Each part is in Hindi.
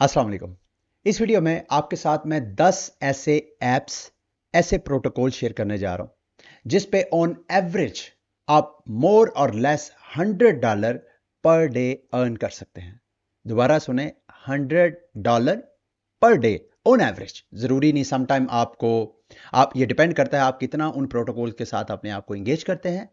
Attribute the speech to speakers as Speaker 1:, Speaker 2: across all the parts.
Speaker 1: अस्सलाम वालेकुम। इस वीडियो में आपके साथ मैं 10 ऐसे ऐप्स ऐसे प्रोटोकॉल शेयर करने जा रहा हूं जिस पे ऑन एवरेज आप मोर और लेस $100 पर डे अर्न कर सकते हैं। दोबारा सुने, $100 पर डे ऑन एवरेज। जरूरी नहीं, समटाइम आपको आप ये डिपेंड करता है आप कितना उन प्रोटोकॉल के साथ अपने आप को एंगेज करते हैं।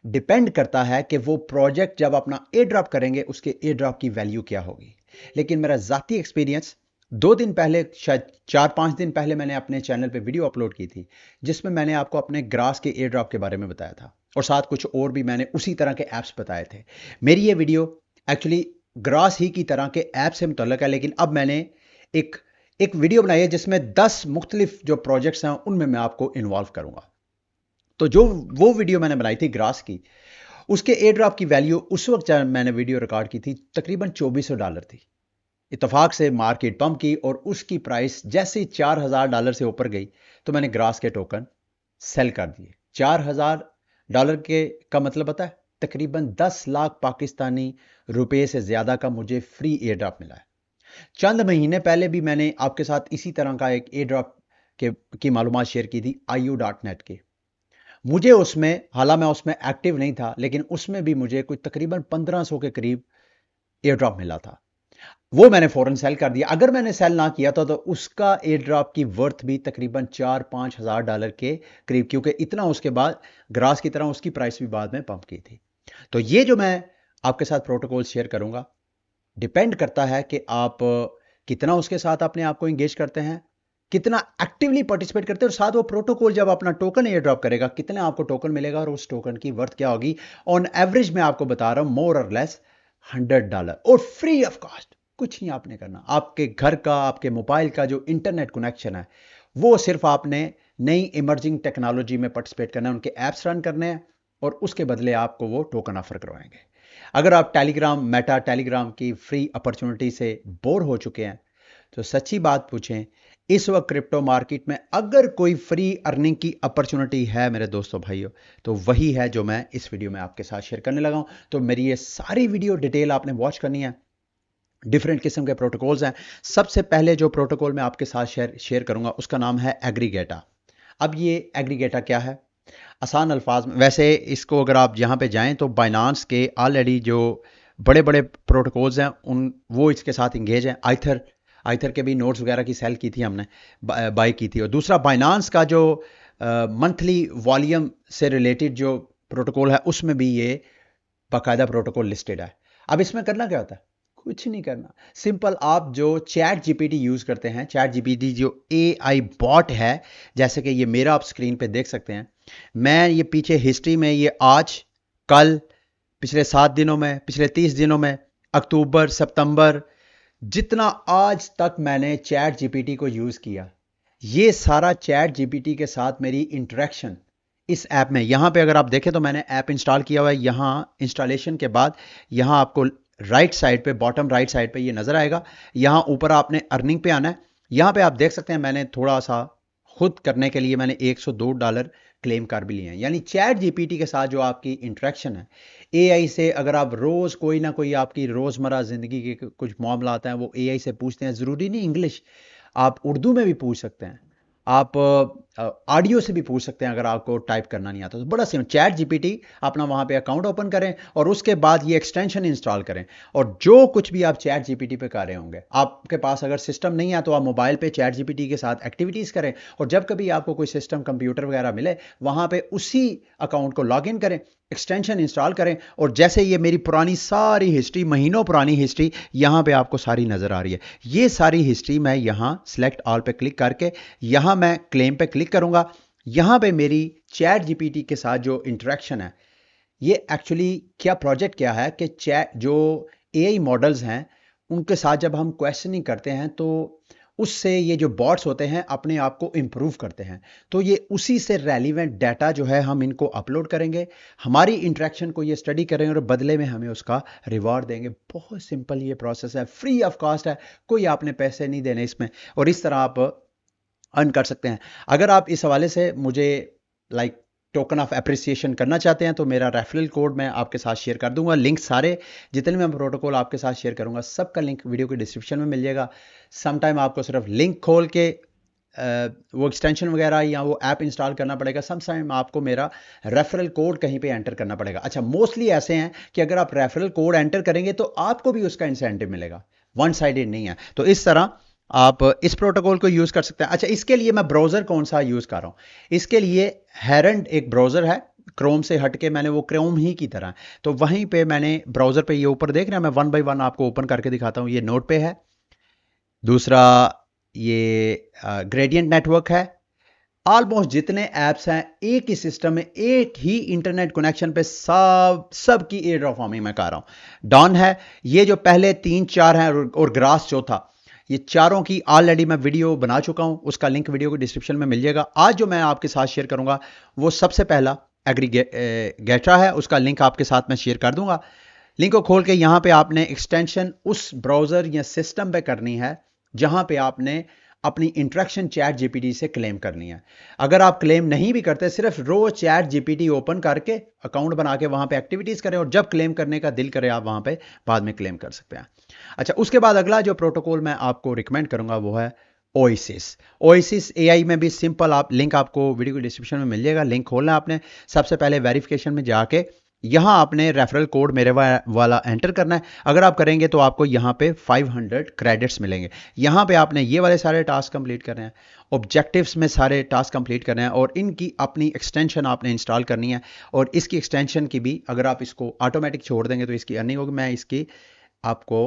Speaker 1: डिपेंड करता है कि वो प्रोजेक्ट जब अपना एयर ड्रॉप करेंगे उसके एयर ड्रॉप की वैल्यू क्या होगी। लेकिन मेरा जाती एक्सपीरियंस, 2 दिन पहले, शायद 4-5 दिन पहले मैंने अपने चैनल पे वीडियो अपलोड की थी जिसमें मैंने आपको अपने ग्रास के एयर ड्रॉप के बारे में बताया था और साथ कुछ और भी मैंने उसी तरह के ऐप्स बताए थे। मेरी ये वीडियो एक्चुअली ग्रास ही की तरह के ऐप से मुतल्लिक है, लेकिन अब मैंने एक एक वीडियो बनाई है जिसमें 10 मुख्तलिफ जो प्रोजेक्ट्स हैं उनमें मैं आपको इन्वॉल्व करूंगा। तो जो वो वीडियो मैंने बनाई थी ग्रास की, उसके एयर ड्रॉप की वैल्यू उस वक्त जब मैंने वीडियो रिकॉर्ड की थी तकरीबन $2400 थी। इतफाक से मार्केट पंप की और उसकी प्राइस जैसे ही $4000 से ऊपर गई तो मैंने ग्रास के टोकन सेल कर दिए। $4000 के का मतलब पता है, तकरीबन 10 लाख पाकिस्तानी रुपए से ज्यादा का मुझे फ्री एयर ड्रॉप मिला है। चंद महीने पहले भी मैंने आपके साथ इसी तरह का एक एयर ड्रॉप के की मालूमात शेयर की थी IU.net के। मुझे उसमें, हालांकि मैं उसमें एक्टिव नहीं था, लेकिन उसमें भी मुझे कुछ तकरीबन 1500 के करीब एयर ड्रॉप मिला था। वो मैंने फौरन सेल कर दिया। अगर मैंने सेल ना किया था तो उसका एयर ड्रॉप की वर्थ भी तकरीबन 4-5 हज़ार डॉलर के करीब, क्योंकि इतना उसके बाद ग्रास की तरह उसकी प्राइस भी बाद में पंप की थी। तो ये जो मैं आपके साथ प्रोटोकॉल शेयर करूंगा, डिपेंड करता है कि आप कितना उसके साथ अपने आप को एंगेज करते हैं, कितना एक्टिवली पार्टिसिपेट करते हैं, और साथ वो प्रोटोकॉल जब अपना टोकन एयर ड्रॉप करेगा कितने आपको टोकन मिलेगा और उस टोकन की वर्थ क्या होगी। ऑन एवरेज मैं आपको बता रहा हूं, मोर और लेस $100 और फ्री ऑफ कॉस्ट। कुछ नहीं आपने करना, आपके घर का, आपके मोबाइल का जो इंटरनेट कनेक्शन है वो सिर्फ आपने नई इमर्जिंग टेक्नोलॉजी में पार्टिसिपेट करना है, उनके ऐप्स रन करने हैं और उसके बदले आपको वो टोकन ऑफर करवाएंगे। अगर आप टेलीग्राम, मेटा टेलीग्राम की फ्री अपॉर्चुनिटी से बोर हो चुके हैं तो सच्ची बात पूछें, इस वक्त क्रिप्टो मार्केट में अगर कोई फ्री अर्निंग की अपॉर्चुनिटी है मेरे दोस्तों भाइयों, तो वही है जो मैं इस वीडियो में आपके साथ शेयर करने लगा हूं। तो मेरी ये सारी वीडियो डिटेल आपने वॉच करनी है। डिफरेंट किस्म के प्रोटोकॉल्स हैं। सबसे पहले जो प्रोटोकॉल मैं आपके साथ शेयर करूंगा उसका नाम है एग्रीगेटा। अब ये एग्रीगेटा क्या है, आसान अल्फाज में, वैसे इसको अगर आप यहाँ पे जाएं तो बाइनांस के ऑलरेडी जो बड़े बड़े प्रोटोकॉल्स हैं उन वो इसके साथ इंगेज हैं। आइथर आइथर के भी नोट्स वगैरह की सेल की थी हमने, बाई की थी। और दूसरा बाइनांस का जो मंथली वॉल्यूम से रिलेटेड जो प्रोटोकॉल है उसमें भी ये बाकायदा प्रोटोकॉल लिस्टेड है। अब इसमें करना क्या होता है, कुछ नहीं करना, सिंपल आप जो चैट जीपीटी यूज करते हैं, चैट जीपीटी जो AI बॉट है, जैसे कि ये मेरा आप स्क्रीन पे देख सकते हैं। मैं ये पीछे हिस्ट्री में ये आज, कल, पिछले 7 दिनों में, पिछले 30 दिनों में, अक्टूबर, सितंबर, जितना आज तक मैंने चैट जीपीटी को यूज किया, ये सारा चैट जीपीटी के साथ मेरी इंटरेक्शन इस ऐप में। यहां पे अगर आप देखें तो मैंने ऐप इंस्टॉल किया हुआ है। यहां इंस्टॉलेशन के बाद यहां आपको राइट साइड पे, बॉटम राइट साइड पे ये नजर आएगा। यहां ऊपर आपने अर्निंग पे आना है। यहां पे आप देख सकते हैं मैंने थोड़ा सा खुद करने के लिए मैंने $102 क्लेम कर भी लिए हैं। यानी चैट जीपीटी के साथ जो आपकी इंटरेक्शन है, AI से अगर आप रोज कोई ना कोई आपकी रोजमर्रा जिंदगी के कुछ मामला आता है वो AI से पूछते हैं, जरूरी नहीं इंग्लिश, आप उर्दू में भी पूछ सकते हैं, आप ऑडियो से भी पूछ सकते हैं अगर आपको टाइप करना नहीं आता तो। बड़ा सिंपल, चैट जीपीटी अपना वहां पे अकाउंट ओपन करें और उसके बाद ये एक्सटेंशन इंस्टॉल करें, और जो कुछ भी आप चैट जीपीटी पे कर रहे होंगे, आपके पास अगर सिस्टम नहीं है तो आप मोबाइल पे चैट जीपीटी के साथ एक्टिविटीज करें, और जब कभी आपको कोई सिस्टम, कंप्यूटर वगैरह मिले, वहां पे उसी अकाउंट को लॉग इन करें, एक्सटेंशन इंस्टॉल करें, और जैसे ये मेरी पुरानी सारी हिस्ट्री, महीनों पुरानी हिस्ट्री यहां पे आपको सारी नजर आ रही है। ये सारी हिस्ट्री मैं यहां सेलेक्ट ऑल पे क्लिक करके यहां मैं क्लेम पे क्लिक करूंगा। यहां पे मेरी चैट जीपीटी के साथ जो इंटरेक्शन है, ये एक्चुअली क्या प्रोजेक्ट क्या है कि चैट जो AI मॉडल्स हैं उनके साथ जब हम क्वेश्चनिंग करते हैं तो उससे ये जो बॉट्स होते हैं अपने आप को इम्प्रूव करते हैं। तो ये उसी से रेलिवेंट डाटा जो है हम इनको अपलोड करेंगे, हमारी इंटरेक्शन को ये स्टडी करेंगे और बदले में हमें उसका रिवॉर्ड देंगे। बहुत सिंपल ये प्रोसेस है, फ्री ऑफ कॉस्ट है, कोई आपने पैसे नहीं देने इसमें, और इस तरह आप अर्न कर सकते हैं। अगर आप इस हवाले से मुझे लाइक टोकन ऑफ एप्रिसिएशन करना चाहते हैं तो मेरा रेफरल कोड मैं आपके साथ शेयर कर दूंगा। लिंक सारे जितने मैं प्रोटोकॉल आपके साथ शेयर करूंगा सबका लिंक वीडियो के डिस्क्रिप्शन में मिल जाएगा। समटाइम आपको सिर्फ लिंक खोल के वो एक्सटेंशन वगैरह या वो ऐप इंस्टॉल करना पड़ेगा। सम टाइम आपको मेरा रेफरल कोड कहीं पे एंटर करना पड़ेगा। अच्छा, मोस्टली ऐसे हैं कि अगर आप रेफरल कोड एंटर करेंगे तो आपको भी उसका इंसेंटिव मिलेगा, वन साइडेड नहीं है। तो इस तरह आप इस प्रोटोकॉल को यूज कर सकते हैं। अच्छा, इसके लिए मैं ब्राउजर कौन सा यूज कर रहा हूं, इसके लिए हेरेंट एक ब्राउजर है, क्रोम से हटके मैंने वो क्रोम ही की तरह, तो वहीं पे मैंने ब्राउजर पे ये ऊपर देख रहे हैं, मैं वन बाय वन आपको ओपन करके दिखाता हूं। ये नोट पे है, दूसरा ये ग्रेडियंट नेटवर्क है। ऑलमोस्ट जितने ऐप्स हैं एक ही सिस्टम में एक ही इंटरनेट कनेक्शन पे सब की एयर ड्रॉप फार्मिंग मैं कर रहा हूं। डॉन है, ये जो पहले 3-4 हैं और ग्रास चौथा, ये चारों की ऑलरेडी मैं वीडियो बना चुका हूं, उसका लिंक वीडियो के डिस्क्रिप्शन में मिल जाएगा। आज जो मैं आपके साथ शेयर करूंगा वो सबसे पहला एग्रीगेटरा है, उसका लिंक आपके साथ मैं शेयर कर दूंगा। लिंक को खोल के यहां पे आपने एक्सटेंशन उस ब्राउजर या सिस्टम पे करनी है जहां पे आपने अपनी इंटरेक्शन चैट जीपीटी से क्लेम करनी है। अगर आप क्लेम नहीं भी करते, सिर्फ रोज चैट जीपीटी ओपन करके अकाउंट बना के वहां पे एक्टिविटीज करें और जब क्लेम करने का दिल करे आप वहां पे बाद में क्लेम कर सकते हैं। अच्छा, उसके बाद अगला जो प्रोटोकॉल मैं आपको रिकमेंड करूंगा वो है ओएसिस। ओएसिस एआई में भी सिंपल, आप लिंक आपको वीडियो के डिस्क्रिप्शन में मिल जाएगा। लिंक खोलना आपने, सबसे पहले वेरिफिकेशन में जाके यहां आपने रेफरल कोड मेरे वाला एंटर करना है। अगर आप करेंगे तो आपको यहां पे 500 क्रेडिट्स मिलेंगे। यहां पे आपने ये वाले सारे टास्क कंप्लीट करने हैं, ऑब्जेक्टिव्स में सारे टास्क कंप्लीट करने हैं और इनकी अपनी एक्सटेंशन आपने इंस्टॉल करनी है। और इसकी एक्सटेंशन की भी अगर आप इसको ऑटोमेटिक छोड़ देंगे तो इसकी अर्निंग होगी। मैं इसकी आपको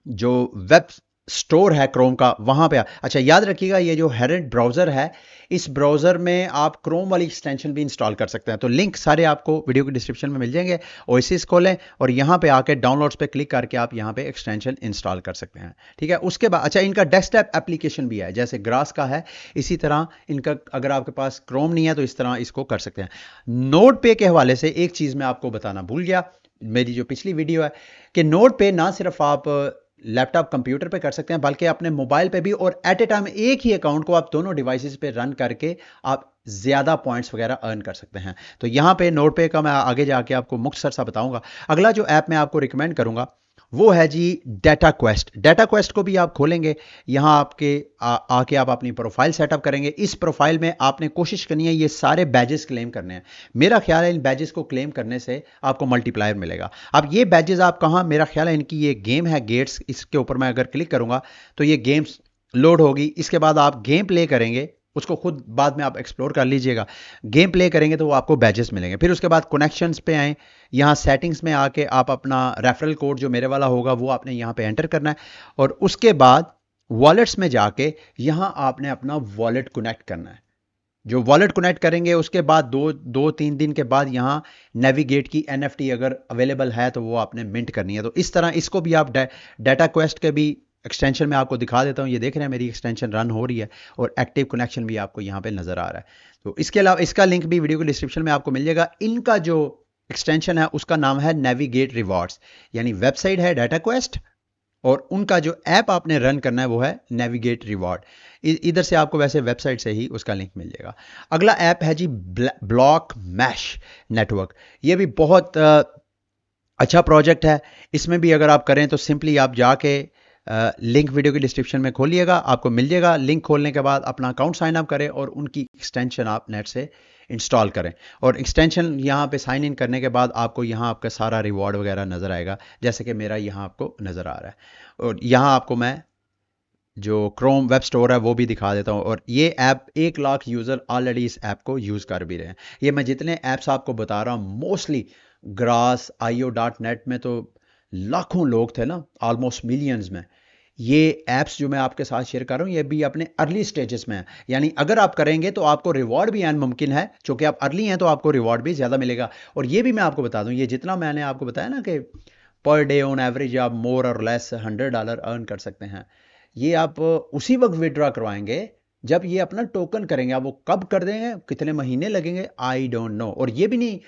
Speaker 1: जो वेब स्टोर है क्रोम का वहां पे अच्छा, याद रखिएगा ये जो हेरेंट ब्राउजर है, इस ब्राउजर में आप क्रोम वाली एक्सटेंशन भी इंस्टॉल कर सकते हैं। तो लिंक सारे आपको वीडियो के डिस्क्रिप्शन में मिल जाएंगे। ओएसिस खोलें और यहां पे आके डाउनलोड्स पे क्लिक करके आप यहां पे एक्सटेंशन इंस्टॉल कर सकते हैं। ठीक है, उसके बाद अच्छा, इनका डेस्कटॉप एप्लीकेशन भी है, जैसे ग्रास का है इसी तरह इनका, अगर आपके पास क्रोम नहीं है तो इस तरह इसको कर सकते हैं। नोट पे के हवाले से एक चीज मैं आपको बताना भूल गया, मेरी जो पिछली वीडियो है, कि नोट पे ना सिर्फ आप लैपटॉप कंप्यूटर पे कर सकते हैं बल्कि अपने मोबाइल पे भी, और एट ए टाइम एक ही अकाउंट को आप दोनों डिवाइसेस पे रन करके आप ज्यादा पॉइंट्स वगैरह अर्न कर सकते हैं। तो यहां पे नोट पे का मैं आगे जाके आपको मुख्तसर सा बताऊंगा। अगला जो ऐप मैं आपको रिकमेंड करूंगा वो है जी डाटा क्वेस्ट। डाटा क्वेस्ट को भी आप खोलेंगे, यहां आपके आके आप अपनी प्रोफाइल सेटअप करेंगे। इस प्रोफाइल में आपने कोशिश करनी है ये सारे बैजेस क्लेम करने हैं। मेरा ख्याल है इन बैजेस को क्लेम करने से आपको मल्टीप्लायर मिलेगा। अब ये बैजेस आप कहां, मेरा ख्याल है इनकी ये गेम है गेट्स, इसके ऊपर मैं अगर क्लिक करूंगा तो ये गेम्स लोड होगी। इसके बाद आप गेम प्ले करेंगे, उसको खुद बाद में आप एक्सप्लोर कर लीजिएगा। गेम प्ले करेंगे तो वो आपको बैजेस मिलेंगे। फिर उसके बाद कनेक्शंस पे आए, यहाँ सेटिंग्स में आके आप अपना रेफरल कोड जो मेरे वाला होगा वो आपने यहाँ पे एंटर करना है और उसके बाद वॉलेट्स में जाके यहाँ आपने अपना वॉलेट कनेक्ट करना है। जो वॉलेट कनेक्ट करेंगे उसके बाद दो तीन दिन के बाद यहाँ नेविगेट की एनएफटी अगर अवेलेबल है तो वो आपने मिंट करनी है। तो इस तरह इसको भी आप डाटा क्वेस्ट के भी एक्सटेंशन में आपको दिखा देता हूं। ये देख रहे हैं मेरी एक्सटेंशन रन हो रही है और एक्टिव कनेक्शन भी आपको यहां पे नजर आ रहा है। तो इसके अलावा इसका लिंक भी वीडियो के डिस्क्रिप्शन में आपको मिल जाएगा। इनका जो एक्सटेंशन है उसका नाम है नेविगेट रिवॉर्ड्स, यानी वेबसाइट है डाटा क्वेस्ट और उनका जो ऐप आपने रन करना है वो है नेविगेट रिवॉर्ड। इधर से आपको वैसे वेबसाइट से ही उसका लिंक मिल जाएगा। अगला ऐप है जी ब्लॉक मैश नेटवर्क। ये भी बहुत अच्छा प्रोजेक्ट है। इसमें भी अगर आप करें तो सिंपली आप जाके लिंक वीडियो के डिस्क्रिप्शन में खोलिएगा, आपको मिल जाएगा। लिंक खोलने के बाद अपना अकाउंट साइन अप करें और उनकी एक्सटेंशन आप नेट से इंस्टॉल करें और एक्सटेंशन यहाँ पे साइन इन करने के बाद आपको यहाँ आपका सारा रिवॉर्ड वगैरह नज़र आएगा, जैसे कि मेरा यहाँ आपको नज़र आ रहा है। और यहाँ आपको मैं जो क्रोम वेब स्टोर है वो भी दिखा देता हूँ। और ये ऐप 1 लाख यूज़र ऑलरेडी इस ऐप को यूज़ कर भी रहे हैं। ये मैं जितने ऐप्स आपको बता रहा हूँ मोस्टली ग्रास IO.net में तो लाखों लोग थे ना, ऑलमोस्ट मिलियंस में। ये ऐप्स जो मैं आपके साथ शेयर कर रहा हूँ ये भी अपने अर्ली स्टेजेस में है, यानी अगर आप करेंगे तो आपको रिवॉर्ड भी मुमकिन है, क्योंकि आप अर्ली हैं तो आपको रिवॉर्ड भी ज़्यादा मिलेगा। और ये भी मैं आपको बता दूं, ये जितना मैंने आपको बताया ना कि पर डे ऑन एवरेज आप मोर और लेस $100 अर्न कर सकते हैं, ये आप उसी वक्त विड्रॉ करवाएंगे जब ये अपना टोकन करेंगे। आप वो कब कर देंगे, कितने महीने लगेंगे, आई डोंट नो। और ये भी नहीं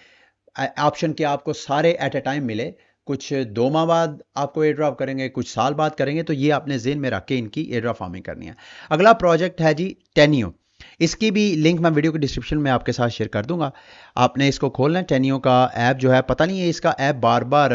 Speaker 1: ऑप्शन कि आपको सारे एट ए टाइम मिले, कुछ 2 माह बाद आपको एयर ड्रॉप करेंगे, कुछ साल बाद करेंगे। तो ये आपने जेन में रख के इनकी एयर ड्रॉप फार्मिंग करनी है। अगला प्रोजेक्ट है जी टेनियो। इसकी भी लिंक मैं वीडियो के डिस्क्रिप्शन में आपके साथ शेयर कर दूंगा। आपने इसको खोलना है। टेनियो का ऐप जो है, पता नहीं है इसका ऐप बार बार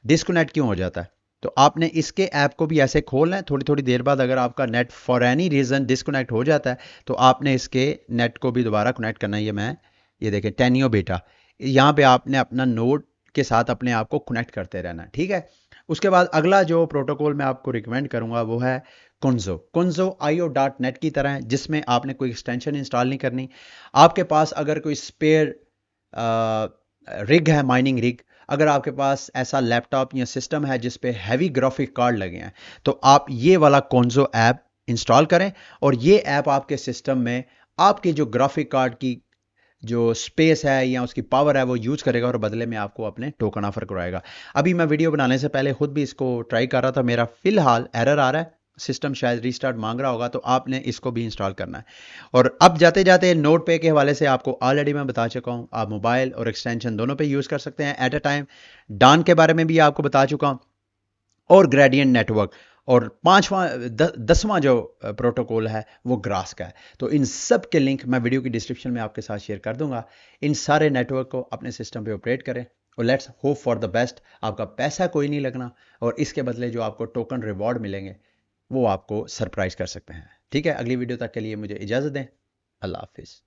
Speaker 1: डिस्कनेक्ट क्यों हो जाता है। तो आपने इसके ऐप को भी ऐसे खोलना है। थोड़ी थोड़ी देर बाद अगर आपका net for any reason disconnect हो जाता है तो आपने इसके नेट को भी दोबारा कनेक्ट करना है। ये देखें टेनियो बेटा, यहाँ पे आपने अपना नोड के साथ अपने आप को कनेक्ट करते रहना है, ठीक है। उसके बाद अगला जो प्रोटोकॉल मैं आपको रिकमेंड करूंगा वो है कुंजो। कुंजो io.net की तरह है, जिसमें आपने कोई एक्सटेंशन इंस्टॉल नहीं करनी। आपके पास अगर कोई स्पेयर रिग है, माइनिंग रिग, अगर आपके पास ऐसा लैपटॉप या सिस्टम है जिस पे हैवी ग्राफिक कार्ड लगे हैं, तो आप ये वाला कोंजो ऐप इंस्टॉल करें और ये ऐप आपके सिस्टम में आपके जो ग्राफिक कार्ड की जो स्पेस है या उसकी पावर है वो यूज करेगा और बदले में आपको अपने टोकन ऑफर करवाएगा। अभी मैं वीडियो बनाने से पहले खुद भी इसको ट्राई कर रहा था, मेरा फिलहाल एरर आ रहा है, सिस्टम शायद रीस्टार्ट मांग रहा होगा, तो आपने इसको भी इंस्टॉल करना है। और अब जाते जाते नोट पे के हवाले से आपको ऑलरेडी मैं बता चुका हूं, आप मोबाइल और एक्सटेंशन दोनों पे यूज कर सकते हैं एट अ टाइम। डान के बारे में भी आपको बता चुका हूं, और ग्रेडियंट नेटवर्क, और पांचवा 10वां जो प्रोटोकॉल है वो ग्रास का है। तो इन सब के लिंक मैं वीडियो की डिस्क्रिप्शन में आपके साथ शेयर कर दूंगा। इन सारे नेटवर्क को अपने सिस्टम पे ऑपरेट करें और let's hope for the best. आपका पैसा कोई नहीं लगना और इसके बदले जो आपको टोकन रिवॉर्ड मिलेंगे वो आपको सरप्राइज कर सकते हैं। ठीक है, अगली वीडियो तक के लिए मुझे इजाजत दें। अल्लाह हाफिज।